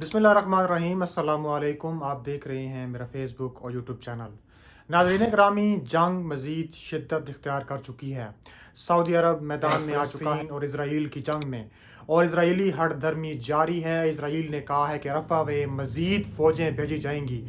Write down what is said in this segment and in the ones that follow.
बिस्मिल्लाहिर्रहमानिर्रहीम अस्सलाम वालेकुम। आप देख रहे हैं मेरा फेसबुक और यूट्यूब चैनल। नाज़रीन ग्रामी, जंग मज़ीद शिद्दत इख्तियार कर चुकी है। सऊदी अरब मैदान में आ चुका है और इसराइल की जंग में, और इसराइली हट धर्मी जारी है। इसराइल ने कहा है कि रफ़ा में मज़ीद फ़ौजें भेजी जाएंगी,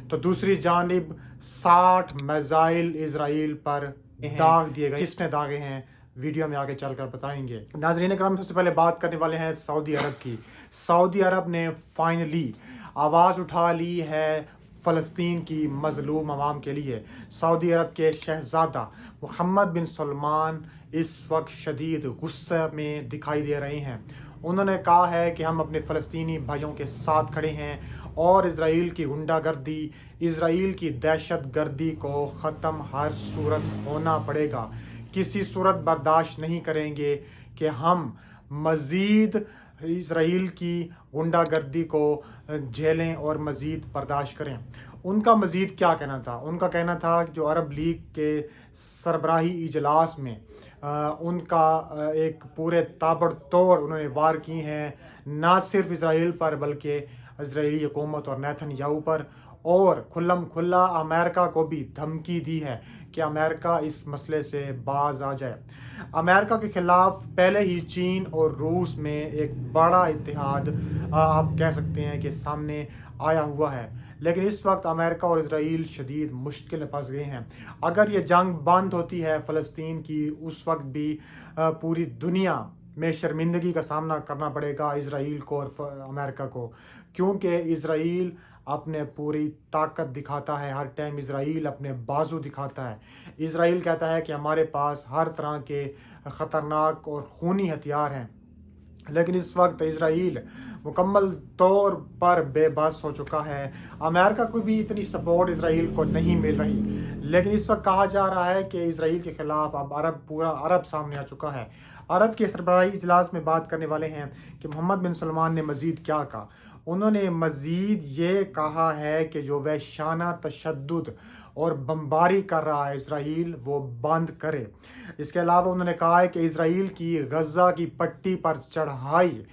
तो दूसरी जानिब 60 मिसाइल इसराइल पर दाग दिए गए। किसने दागे हैं, वीडियो में आगे चलकर बताएंगे। नाज़रीन करम, सबसे पहले बात करने वाले हैं सऊदी अरब की। सऊदी अरब ने फाइनली आवाज़ उठा ली है फ़लस्तीन की मज़लूम अवाम के लिए। सऊदी अरब के शहज़ादा मोहम्मद बिन सलमान इस वक्त शदीद गुस्से में दिखाई दे रहे हैं। उन्होंने कहा है कि हम अपने फ़लस्तीनी भाइयों के साथ खड़े हैं और इसराइल की गुंडागर्दी, इसराइल की दहशत गर्दी को ख़त्म हर सूरत होना पड़ेगा। किसी सूरत बर्दाश्त नहीं करेंगे कि हम मज़ीद इसराइल की गुंडागर्दी को झेलें और मज़ीद बर्दाश्त करें। उनका मज़ीद क्या कहना था? उनका कहना था कि जो अरब लीग के सरबराही इजलास में उनका एक पूरे ताबड़तोड़ उन्होंने वार की हैं, ना सिर्फ इसराइल पर बल्कि इजरायली हुकूमत और नेतन्याहू पर, और खुल्लम खुल्ला अमेरिका को भी धमकी दी है कि अमेरिका इस मसले से बाज आ जाए। अमेरिका के ख़िलाफ़ पहले ही चीन और रूस में एक बड़ा इत्तेहाद आप कह सकते हैं कि सामने आया हुआ है, लेकिन इस वक्त अमेरिका और इसराइल शदीद मुश्किल में फंस गए हैं। अगर ये जंग बंद होती है फ़लस्तीन की, उस वक्त भी पूरी दुनिया में शर्मिंदगी का सामना करना पड़ेगा इसराइल को और अमेरिका को, क्योंकि इसराइल अपने पूरी ताकत दिखाता है। हर टाइम इसराइल अपने बाजू दिखाता है। इसराइल कहता है कि हमारे पास हर तरह के ख़तरनाक और खूनी हथियार हैं, लेकिन इस वक्त इसराइल मुकम्मल तौर पर बेबस हो चुका है। अमेरिका को भी इतनी सपोर्ट इसराइल को नहीं मिल रही, लेकिन इस वक्त कहा जा रहा है कि इसराइल के ख़िलाफ़ अब पूरा अरब सामने आ चुका है। अरब के सरबराही इजलास में बात करने वाले हैं कि मोहम्मद बिन सलमान ने मज़ीद क्या कहा। उन्होंने मज़ीद ये कहा है कि जो वहशाना तशद्दुद और बमबारी कर रहा है इसराइल, वो बंद करे। इसके अलावा उन्होंने कहा है कि इसराइल की गज़ा की पट्टी पर चढ़ाई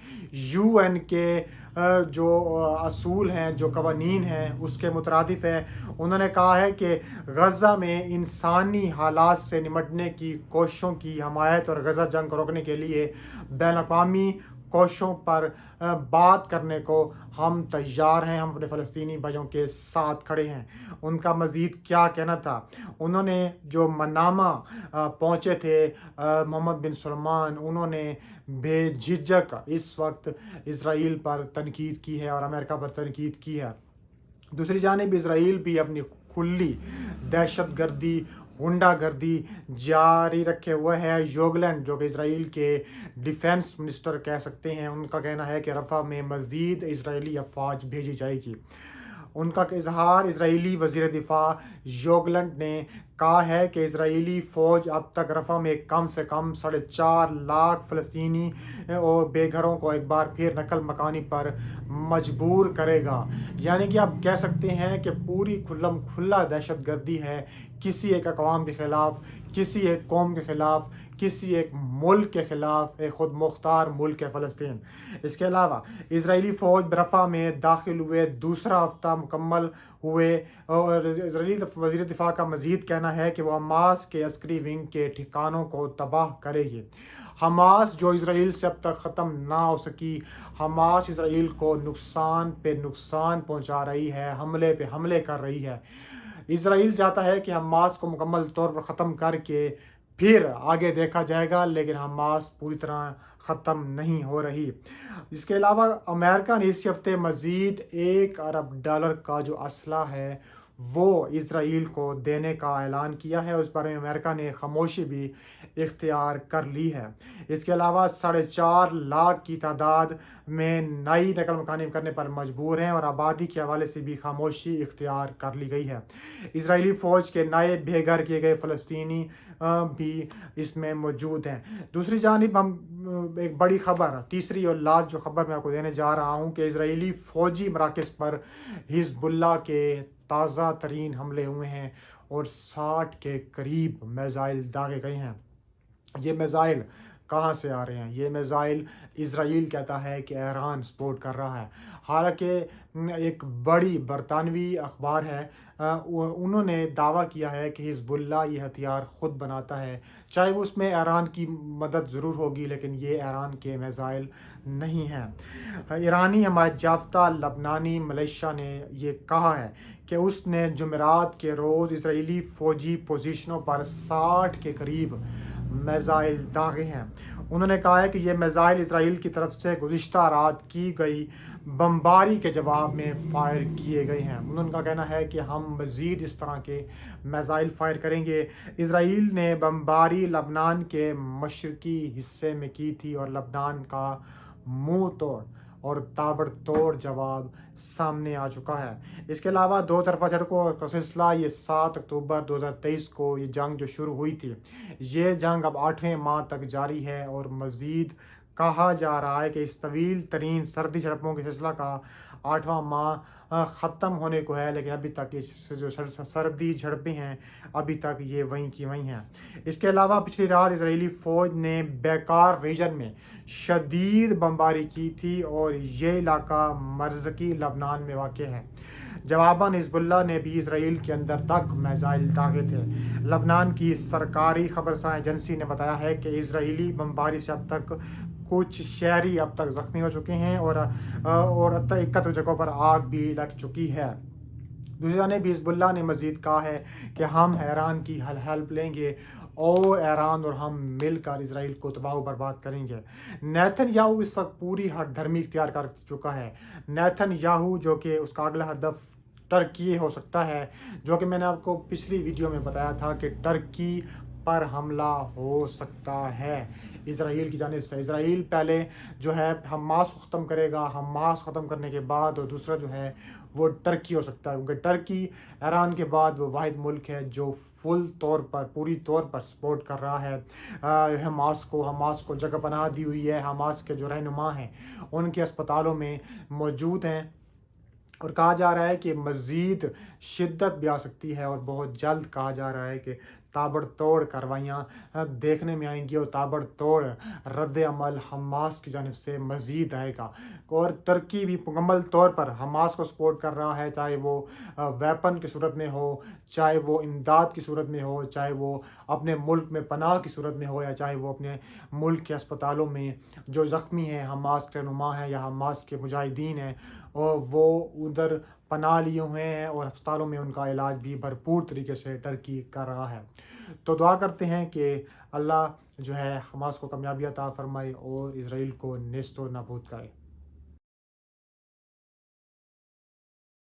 UN के जो असूल हैं, जो कवानीन हैं, उसके मुतरादिफ है। उन्होंने कहा है कि गज़ा में इंसानी हालात से निमटने की कोशिशों की हमायत और गज़ा जंग को रोकने के लिए बैनुल-अक़वामी कोशिशों पर बात करने को हम तैयार हैं। हम अपने फ़लस्तीनी भाइयों के साथ खड़े हैं। उनका मज़ीद क्या कहना था? उन्होंने जो मनामा पहुँचे थे मोहम्मद बिन सलमान, उन्होंने बेझिझक इस वक्त इसराइल पर तनकीद की है और अमेरिका पर तनकीद की है। दूसरी जानिब इसराइल भी अपनी खुली दहशत गर्दी, गुंडागर्दी जारी रखे हुए है। योगलैंड, जो कि इसराइल के डिफेंस मिनिस्टर कह सकते हैं, उनका कहना है कि रफ़ा में मज़ीद इसराइली अफवाज भेजी जाएगी। उनका इजहार इसराइली वज़ीर दिफा योगलैंड ने कहा है कि इसराइली फ़ौज अब तक रफ़ा में कम से कम 4.5 लाख फ़लस्तीनी और बेघरों को एक बार फिर नकल मकानी पर मजबूर करेगा। यानी कि आप कह सकते हैं कि पूरी खुल्लम खुल्ला दहशत गर्दी है किसी एक अक़वाम के ख़िलाफ़, किसी एक कौम के ख़िलाफ़, किसी एक मुल्क के ख़िलाफ़, एक ख़ुद मुख्तार मुल्क है फ़लस्तीन। इसके अलावा इसराइली फ़ौज रफ़ा में दाखिल हुए दूसरा हफ्ता मुकम्मल हुए, और इसराइली वज़ीर दिफा का मज़ीद कहना है कि वह हमास के अस्करी विंग के ठिकानों को तबाह करेगी। हमास जो इसराइल से अब तक ख़त्म ना हो सकी, हमास इसराइल को नुकसान पे नुकसान पहुंचा रही है, हमले पे हमले कर रही है। इसराइल चाहता है कि हमास को मुकम्मल तौर पर ख़त्म करके फिर आगे देखा जाएगा, लेकिन हमास पूरी तरह ख़त्म नहीं हो रही। इसके अलावा अमेरिका ने इस हफ्ते मज़ीद $1 अरब का जो असला है वो इसराइल को देने का ऐलान किया है, और इस बारे में अमेरिका ने खामोशी भी इख्तियार कर ली है। इसके अलावा 4.5 लाख की तादाद में नई नकल मकानी करने पर मजबूर हैं, और आबादी के हवाले से भी खामोशी इख्तियार कर ली गई है। इसराइली फ़ौज के नए बेघर किए गए फ़लस्तीनी भी इसमें मौजूद हैं। दूसरी जानिब हम एक बड़ी खबर, तीसरी और लास्ट जो खबर मैं आपको देने जा रहा हूँ कि इसराइली फ़ौजी मराकज़ पर हिज़्बुल्लाह के ताज़ा तरीन हमले हुए हैं और 60 के करीब मिसाइल दागे गए हैं। ये मिसाइल کہاں سے آ رہے ہیں؟ یہ میزائل اسرائیل کہتا ہے کہ ایران سپورٹ کر رہا ہے، حالانکہ ایک بڑی برطانوی اخبار ہے، انہوں نے دعویٰ کیا ہے کہ حزب اللہ یہ ہتھیار خود بناتا ہے، چاہے وہ اس میں ایران کی مدد ضرور ہوگی لیکن یہ ایران کے میزائل نہیں ہیں۔ ایرانی حمایت یافتہ لبنانی ملیشیا نے یہ کہا ہے کہ اس نے جمعرات کے روز اسرائیلی فوجی پوزیشنوں پر 60 کے قریب میزائل داغے ہیں۔ انہوں نے کہا ہے کہ یہ میزائل اسرائیل کی طرف سے گزشتہ رات کی گئی بمباری کے جواب میں فائر کیے گئے ہیں۔ ان کا کہنا ہے کہ ہم مزید اس طرح کے میزائل فائر کریں گے۔ اسرائیل نے بمباری لبنان کے مشرقی حصے میں کی تھی اور لبنان کا منہ توڑ اور تابڑ توڑ جواب سامنے آ چکا ہے۔ اس کے علاوہ دو طرفہ جھڑپوں کا سلسلہ، یہ 7 اکتوبر 2023 کو یہ جنگ جو شروع ہوئی تھی، یہ جنگ اب 8ویں ماہ تک جاری ہے اور مزید کہا جا رہا ہے کہ اس طویل ترین سردی جھڑپوں کے سلسلہ کا 8واں ماہ ختم ہونے کو ہے، لیکن ابھی تک یہ جو سردی جھڑپیں ہیں ابھی تک یہ وہیں کی وہیں ہیں۔ اس کے علاوہ پچھلی رات اسرائیلی فوج نے بیکار ریجن میں شدید بمباری کی تھی اور یہ علاقہ مرزقی لبنان میں واقع ہے۔ جواباً حزب اللہ نے بھی اسرائیل کے اندر تک میزائل داغے تھے۔ لبنان کی سرکاری خبرساں ایجنسی نے بتایا ہے کہ اسرائیلی بمباری سے اب تک کچھ شہری اب تک زخمی ہو چکے ہیں اور 71 جگہوں پر آگ بھی لگ چکی ہے۔ دوسری جانب حزب اللہ نے مزید کہا ہے کہ ہم ایران کی ہیلپ لیں گے اور ایران اور ہم مل کر اسرائیل کو تباہ و برباد کریں گے۔ نیتن یاہو اس وقت پوری ہٹ دھرمی اختیار کر چکا ہے۔ نیتن یاہو جو کہ اس کا اگلا ہدف ٹرکی ہو سکتا ہے، جو کہ میں نے آپ کو پچھلی ویڈیو میں بتایا تھا کہ ٹرکی پر حملہ ہو سکتا ہے اسرائیل کی جانب سے۔ اسرائیل پہلے جو ہے حماس کو ختم کرے گا، حماس ختم کرنے کے بعد اور دوسرا جو ہے وہ ٹرکی ہو سکتا ہے، کیونکہ ٹرکی ایران کے بعد وہ واحد ملک ہے جو پوری طور پر سپورٹ کر رہا ہے حماس کو جگہ پناہ دی ہوئی ہے۔ حماس کے جو رہنما ہیں ان کے اسپتالوں میں موجود ہیں اور کہا جا رہا ہے کہ مزید شدت بھی آ سکتی ہے اور بہت جلد کہا جا رہا ہے کہ تابڑ توڑ کارروائیاں دیکھنے میں آئیں گی اور تابڑ توڑ رد عمل حماس کی جانب سے مزید آئے گا۔ اور ترکی بھی مکمل طور پر حماس کو سپورٹ کر رہا ہے، چاہے وہ ویپن کی صورت میں ہو، چاہے وہ امداد کی صورت میں ہو، چاہے وہ اپنے ملک میں پناہ کی صورت میں ہو، یا چاہے وہ اپنے ملک کے اسپتالوں میں جو زخمی ہیں حماس کے رہنما ہیں یا حماس کے مجاہدین ہیں وہ ادھر پناہ لیے ہوئے ہیں اور ہسپتالوں میں ان کا علاج بھی بھرپور طریقے سے ٹرکی کر رہا ہے۔ تو دعا کرتے ہیں کہ اللہ جو ہے حماس کو کامیابی عطا فرمائے اور اسرائیل کو نیست و نابود کرے۔